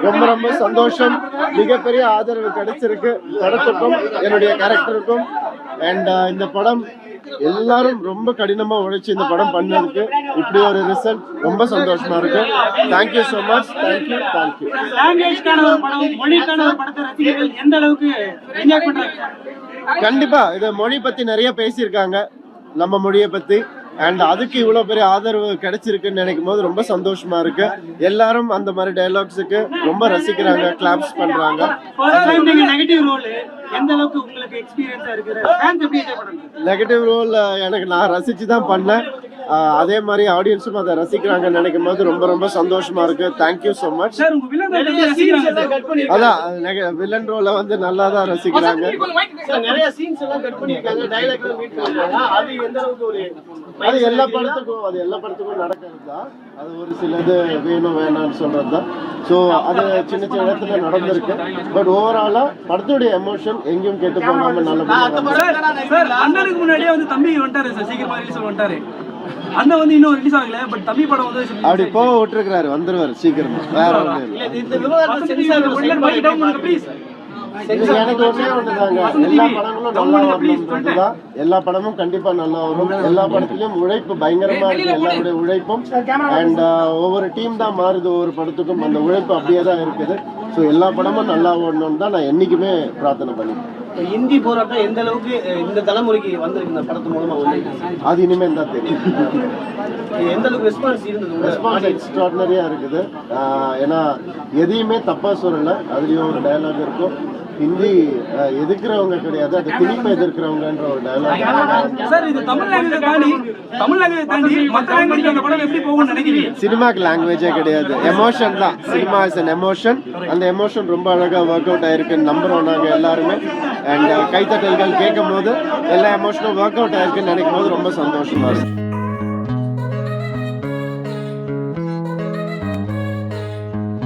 ரொம்ப ரொம்ப சந்தோஷம். மிகப்பெரிய ஆதரவு கிடைச்சிருக்கு படத்துக்கும் என்னுடைய கேரக்டருக்கும். அண்ட் இந்த படம் எல்லாரும் ரொம்ப கடினமா உழைச்சு இந்த படம் பண்ணதுக்கு இப்படி ஒரு ரிசல்ட் ரொம்ப சந்தோஷமா இருக்கு. Thank you so much. தேங்க்யூ. கண்டிப்பா இது மொழி பத்தி நிறைய பேசியிருக்காங்க, நம்ம மொழியை பத்தி. அண்ட் அதுக்கு இவ்வளவு பெரிய ஆதரவு கிடைச்சிருக்குன்னு நினைக்கும் போது ரொம்ப சந்தோஷமா இருக்கு. எல்லாரும் அந்த மாதிரி டயலாக்ஸுக்கு ரொம்ப ரசிக்கிறாங்க, கிளாப்ஸ் பண்றாங்க. நெகட்டிவ் ரோல் எனக்கு நான் ரசிச்சு தான் பண்ணேன். அதே மாதிரி ஆடியன்ஸும் அதை ரசிக்கிறாங்கன்னு நினைக்கும் போது ரொம்ப ரொம்ப சந்தோஷமா இருக்கு. Thank you so much. அதான் வில்லன் ரோல வந்து நல்லா தான் ரசிக்கிறாங்க. அது எல்லா படத்துக்கும் நடக்கிறது தான். அது ஒரு சிலது வேணும் வேணாம்னு சொல்றது தான். ஸோ அது சின்ன சின்ன இடத்துல நடந்திருக்கு. பட் ஓவராலா படத்துடைய எமோஷன் எங்கேயும் கேட்டு போகாம நல்ல முன்னாடியே வந்து தம்பி வந்துட்டாரு சார், சீக்கிரமா ரிலீஸ் வந்துட்டாரு. அந்த வந்து இன்னும் ரிலீஸ் ஆகல. பட் தம்பி படம் வந்து அப்படி போக விட்டுருக்காரு, வந்துருவாரு சீக்கிரமா. வேற ஒண்ணு எனக்கு ஒன்னே ஒண்ணுதாங்க, எல்லா படங்களும் நல்லா வரணும்ன்றதுதான். எல்லா படமும் கண்டிப்பா நல்லா வரும். எல்லா படத்துலயும் உழைப்பு பயங்கரமா இருக்கு, எல்லாருடைய உழைப்பும். அண்ட் ஒவ்வொரு டீம் தான் மாறுது ஒவ்வொரு படத்துக்கும், அந்த உழைப்பு அப்படியே தான் இருக்குது. ஸோ எல்லா படமும் நல்லா ஓடணும்னு தான் நான் என்னைக்குமே பிரார்த்தனை பண்ணிக்கிறேன். இந்தி போராட்டம் எந்த அளவுக்கு இந்த தலைமுறைக்கு வந்திருக்கு இந்த படத்து மூலமா அது இனிமேல் தான் தெரியும். எந்த அளவுக்கு ரெஸ்பான்ஸ் இருந்தது? ரெஸ்பான்ஸ் எக்ஸ்ட்ராடினரியா இருக்குது. ஏன்னா எதையுமே தப்பா சொல்லல. அதுலயும் ஒரு டயலாக் இருக்கும், ஹிந்தி எதிர்க்கிறவங்க கிடையாது, அது திணிப்பை எதிர்க்கிறவங்கன்ற ஒரு டயலாக். சார் இது தமிழ் லாங்குவேஜ் தாண்டி மற்ற லாங்குவேஜ் அந்த படம் எப்படி போகும்னு நினைக்கிறீங்க? சினிமாக்கு லாங்குவேஜே கிடையாது, எமோஷன் தான். Cinema is an emotion. அந்த எமோஷன் ரொம்ப அழகா ஒர்க் அவுட் ஆயிருக்குன்னு நம்புறோம் நாங்க எல்லாருமே. அண்ட் கைத்தட்டல்கள் கேட்கும் போது எல்லா எமோஷனும் ஒர்க் அவுட் ஆயிருக்குன்னு நினைக்கும் போது ரொம்ப சந்தோஷமா இருக்கு.